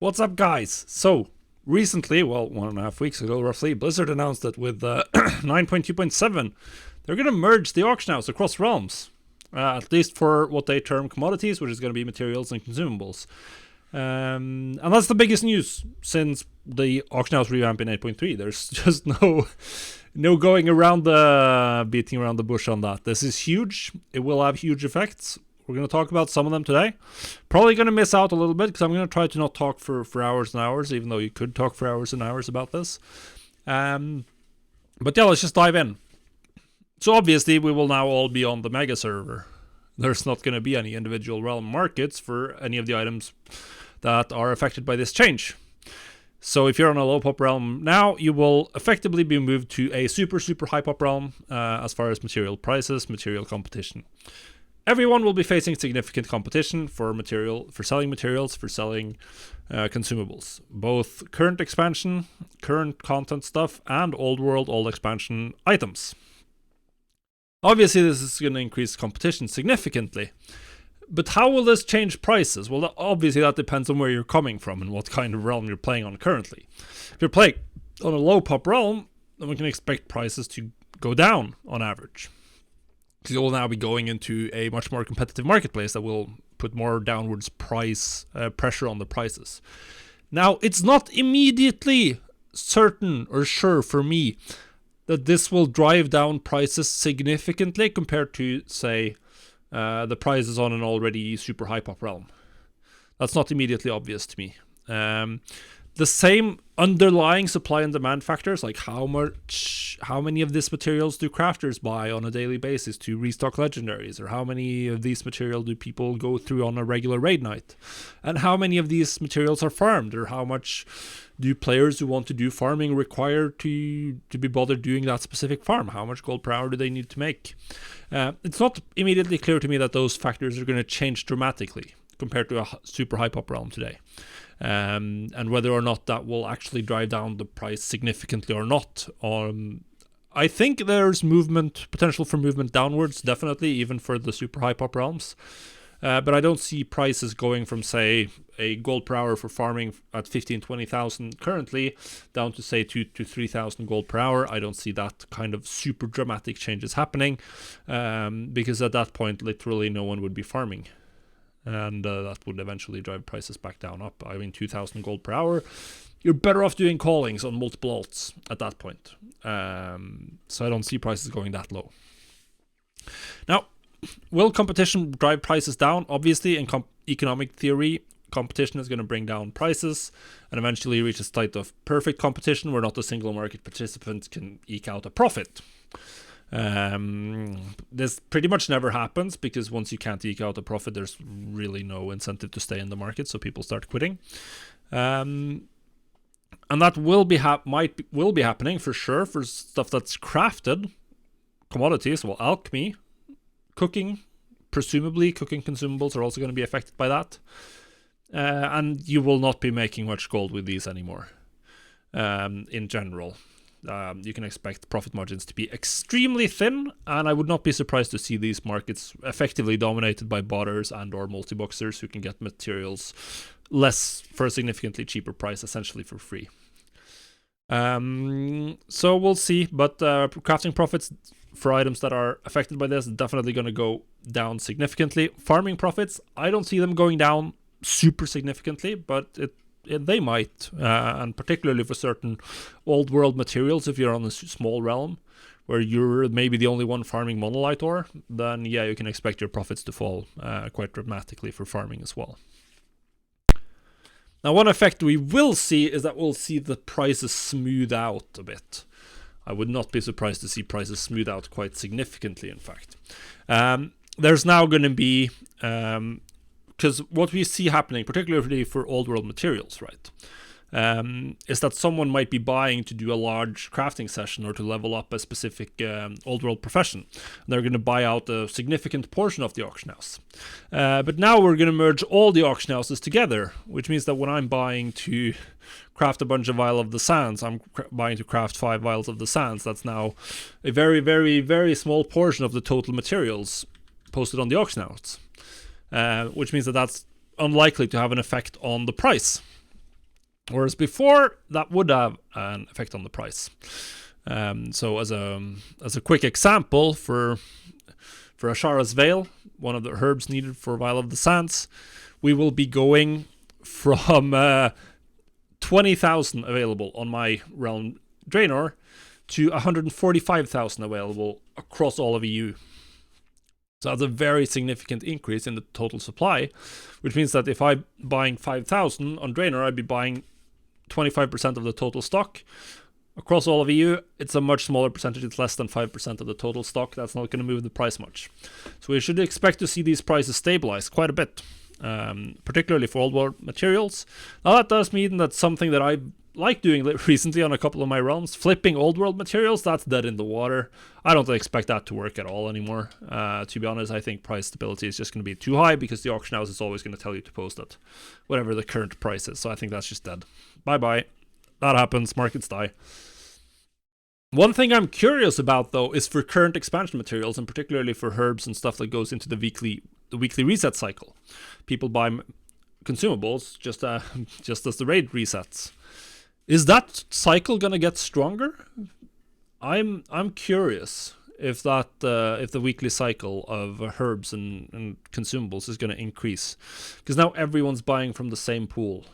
What's up, guys? So, recently, well, 1.5 weeks ago roughly, Blizzard announced that with 9.2.7, they're going to merge the auction house across realms. At least for what they term commodities, which is going to be materials and consumables. And that's the biggest news since the auction house revamp in 8.3. There's just no going around beating around the bush on that. This is huge. It will have huge effects. We're going to talk about some of them today. Probably going to miss out a little bit because I'm going to try to not talk for hours and hours, even though you could talk for hours and hours about this. But yeah, let's just dive in. So obviously we will now all be on the mega server. There's not going to be any individual realm markets for any of the items that are affected by this change. So if you're on a low pop realm now, you will effectively be moved to a super high pop realm as far as material prices, material competition. Everyone will be facing significant competition for selling materials, for selling consumables. Both current expansion, current content stuff, and old world, old expansion items. Obviously, this is going to increase competition significantly. But how will this change prices? Well, obviously that depends on where you're coming from and what kind of realm you're playing on currently. If you're playing on a low pop realm, then we can expect prices to go down on average. Because you will now be going into a much more competitive marketplace that will put more downwards price pressure on the prices. Now, it's not immediately certain or sure for me that this will drive down prices significantly compared to, say, the prices on an already super high pop realm. That's not immediately obvious to me. The same underlying supply and demand factors, like how many of these materials do crafters buy on a daily basis to restock legendaries, or how many of these materials do people go through on a regular raid night, and how many of these materials are farmed, or how much do players who want to do farming require to be bothered doing that specific farm? How much gold per hour do they need to make? It's not immediately clear to me that those factors are going to change dramatically compared to a super high pop realm today. And whether or not that will actually drive down the price significantly or not. I think there's potential for movement downwards, definitely, even for the super high pop realms. But I don't see prices going from, say, a gold per hour for farming at 15,000-20,000 currently down to, say, 2,000 to 3,000 gold per hour. I don't see that kind of super dramatic changes happening because at that point, literally no one would be farming. And that would eventually drive prices back down up. I mean, 2,000 gold per hour. You're better off doing callings on multiple alts at that point. So I don't see prices going that low. Now, will competition drive prices down? Obviously, in economic theory, competition is going to bring down prices and eventually reach a state of perfect competition where not a single market participant can eke out a profit. This pretty much never happens because once you can't eke out a profit, there's really no incentive to stay in the market, so people start quitting. And that will be happening for sure for stuff that's crafted, commodities. Well, alchemy, cooking, presumably cooking consumables are also going to be affected by that. And you will not be making much gold with these anymore. In general. You can expect profit margins to be extremely thin, and I would not be surprised to see these markets effectively dominated by botters and or multi-boxers who can get materials for a significantly cheaper price, essentially for free. So we'll see, but crafting profits for items that are affected by this is definitely going to go down significantly. Farming profits, I don't see them going down super significantly, but they might, and particularly for certain old world materials, if you're on a small realm where you're maybe the only one farming monolith ore, then yeah, you can expect your profits to fall quite dramatically for farming as well. Now, one effect we will see is that we'll see the prices smooth out a bit. I would not be surprised to see prices smooth out quite significantly, in fact. There's now going to be... because what we see happening, particularly for old world materials, right, is that someone might be buying to do a large crafting session or to level up a specific old world profession. And they're going to buy out a significant portion of the auction house. But now we're going to merge all the auction houses together, which means that when I'm buying to craft a bunch of Vial of the Sands, I'm buying to craft 5 Vials of the Sands. That's now a very, very, very small portion of the total materials posted on the auction house. Which means that that's unlikely to have an effect on the price. Whereas before, that would have an effect on the price. So as a quick example, for Ashara's Veil, one of the herbs needed for Vial of the Sands, we will be going from 20,000 available on my realm Draenor to 145,000 available across all of EU. So that's a very significant increase in the total supply, which means that if I'm buying 5,000 on Draenor, I'd be buying 25% of the total stock. Across all of EU, it's a much smaller percentage. It's less than 5% of the total stock. That's not going to move the price much. So we should expect to see these prices stabilize quite a bit, particularly for old world materials. Now that does mean that something that I like doing recently on a couple of my realms, flipping old world materials, that's dead in the water. I don't expect that to work at all anymore. To be honest, I think price stability is just going to be too high because the auction house is always going to tell you to post at whatever the current price is. So I think that's just dead. Bye-bye. That happens. Markets die. One thing I'm curious about, though, is for current expansion materials, and particularly for herbs and stuff that goes into the weekly reset cycle. People buy consumables just as the raid resets. Is that cycle gonna get stronger? I'm curious if the weekly cycle of herbs and consumables is gonna increase, because now everyone's buying from the same pool.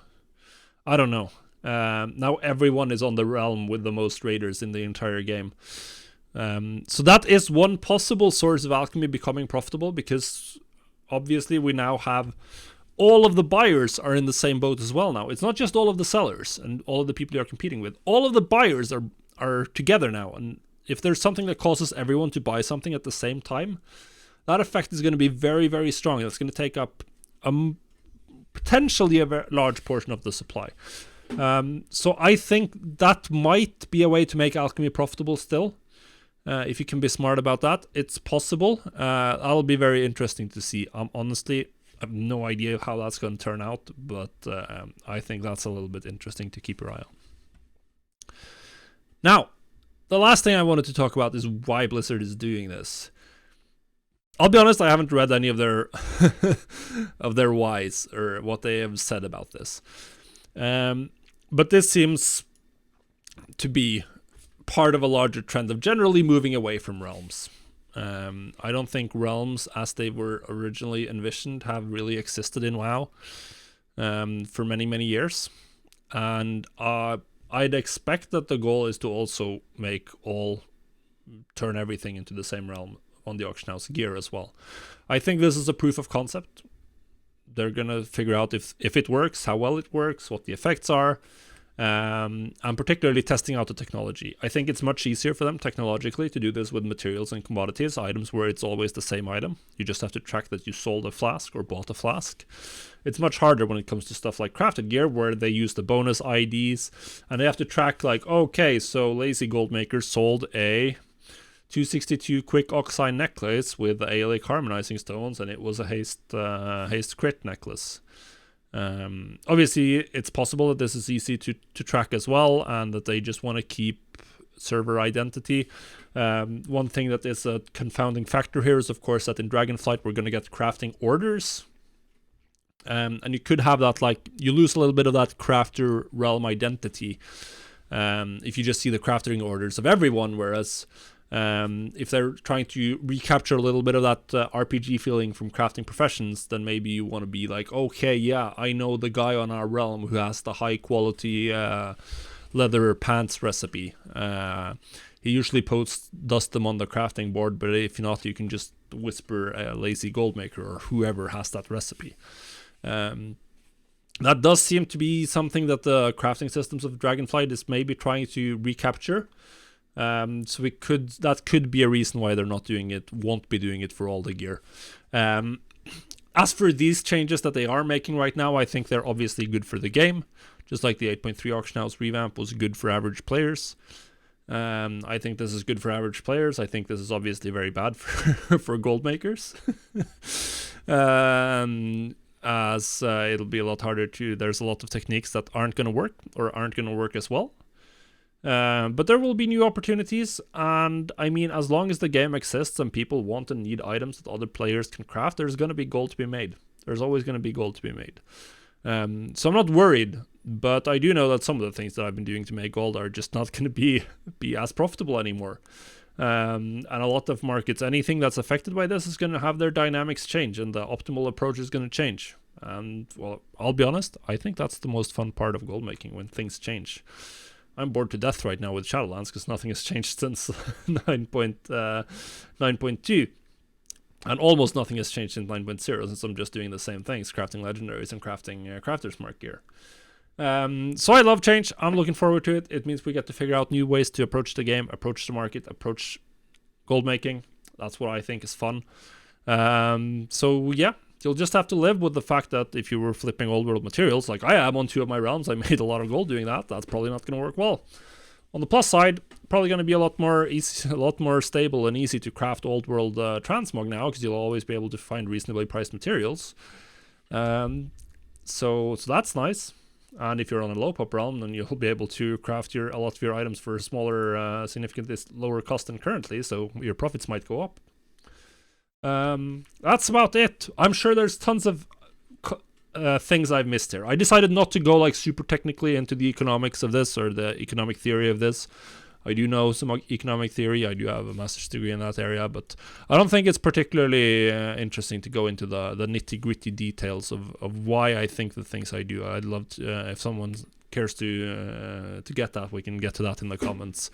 I don't know. Now everyone is on the realm with the most raiders in the entire game. So that is one possible source of Alchemy becoming profitable, because obviously we now have all of the buyers are in the same boat as well now. It's not just all of the sellers and all of the people you're competing with. All of the buyers are together now. And if there's something that causes everyone to buy something at the same time, that effect is going to be very, very strong. It's going to take up potentially a very large portion of the supply. So I think that might be a way to make Alchemy profitable still. If you can be smart about that, it's possible. That'll be very interesting to see. Honestly, I have no idea how that's going to turn out, but I think that's a little bit interesting to keep your eye on. Now, the last thing I wanted to talk about is why Blizzard is doing this. I'll be honest, I haven't read any of their of their whys or what they have said about this. But this seems to be part of a larger trend of generally moving away from realms. I don't think realms as they were originally envisioned have really existed in WoW for many, many years. And I'd expect that the goal is to also turn everything into the same realm on the auction house gear as well. I think this is a proof of concept. They're going to figure out if it works, how well it works, what the effects are, and particularly testing out the technology. I think it's much easier for them technologically to do this with materials and commodities, items where it's always the same item. You just have to track that you sold a flask or bought a flask. It's much harder when it comes to stuff like crafted gear, where they use the bonus IDs, and they have to track like, okay, so Lazy Goldmaker sold a 262 quick oxide necklace with ALA harmonizing stones, and it was a haste crit necklace. Obviously, it's possible that this is easy to track as well, and that they just want to keep server identity. One thing that is a confounding factor here is, of course, that in Dragonflight we're going to get crafting orders. And you could have that, like, you lose a little bit of that crafter realm identity if you just see the crafting orders of everyone, whereas if they're trying to recapture a little bit of that RPG feeling from crafting professions, then maybe you want to be like, okay, yeah, I know the guy on our realm who has the high quality leather pants recipe. He usually does them on the crafting board, but if not, you can just whisper Lazy Goldmaker or whoever has that recipe. That does seem to be something that the crafting systems of Dragonflight is maybe trying to recapture. So that could be a reason why they're not doing it, won't be doing it for all the gear. As for these changes that they are making right now, I think they're obviously good for the game, just like the 8.3 auction house revamp was good for average players. I think this is good for average players. I think this is obviously very bad for gold makers. As it'll be a lot harder there's a lot of techniques that aren't going to work or aren't going to work as well. But there will be new opportunities, and I mean, as long as the game exists and people want and need items that other players can craft, there's going to be gold to be made. There's always going to be gold to be made. So I'm not worried But I do know that some of the things that I've been doing to make gold are just not going to be as profitable anymore. And a lot of markets, anything that's affected by this is going to have their dynamics change, and the optimal approach is going to change. And, well, I'll be honest, I think that's the most fun part of gold making, when things change. I'm bored to death right now with Shadowlands because nothing has changed since 9.2. And almost nothing has changed since 9.0, since I'm just doing the same things, crafting legendaries and crafting Crafter's Mark gear. So I love change. I'm looking forward to it. It means we get to figure out new ways to approach the game, approach the market, approach gold making. That's what I think is fun. So yeah, you'll just have to live with the fact that if you were flipping old world materials, like I am on 2 of my realms, I made a lot of gold doing that. That's probably not going to work well. On the plus side, probably going to be a lot more stable and easy to craft old world transmog now, because you'll always be able to find reasonably priced materials. So that's nice. And if you're on a low pop realm, then you'll be able to craft a lot of your items for smaller, significantly lower cost than currently, so your profits might go up. That's about it. I'm sure there's tons of things I've missed here. I decided not to go like super technically into the economics of this or the economic theory of this. I do know some economic theory. I do have a master's degree in that area, but I don't think it's particularly interesting to go into the nitty-gritty details of why I think the things I do. I'd love to, if someone cares to get that, we can get to that in the comments.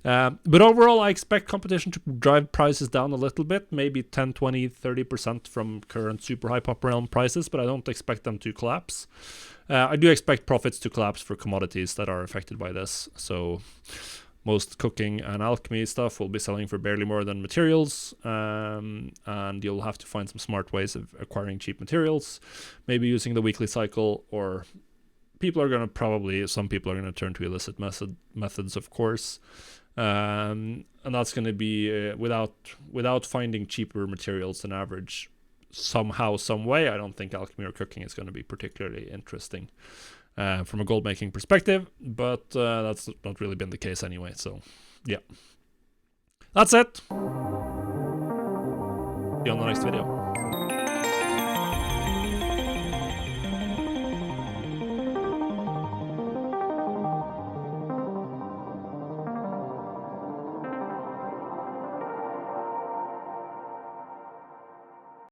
But overall, I expect competition to drive prices down a little bit, maybe 10, 20, 30% from current super high pop realm prices, but I don't expect them to collapse. I do expect profits to collapse for commodities that are affected by this, so most cooking and alchemy stuff will be selling for barely more than materials, and you'll have to find some smart ways of acquiring cheap materials, maybe using the weekly cycle, or some people are going to turn to illicit methods, of course. And that's going to be without finding cheaper materials than average somehow, some way. I don't think alchemy or cooking is going to be particularly interesting from a gold making perspective, but that's not really been the case anyway. So yeah, that's it. See you on the next video.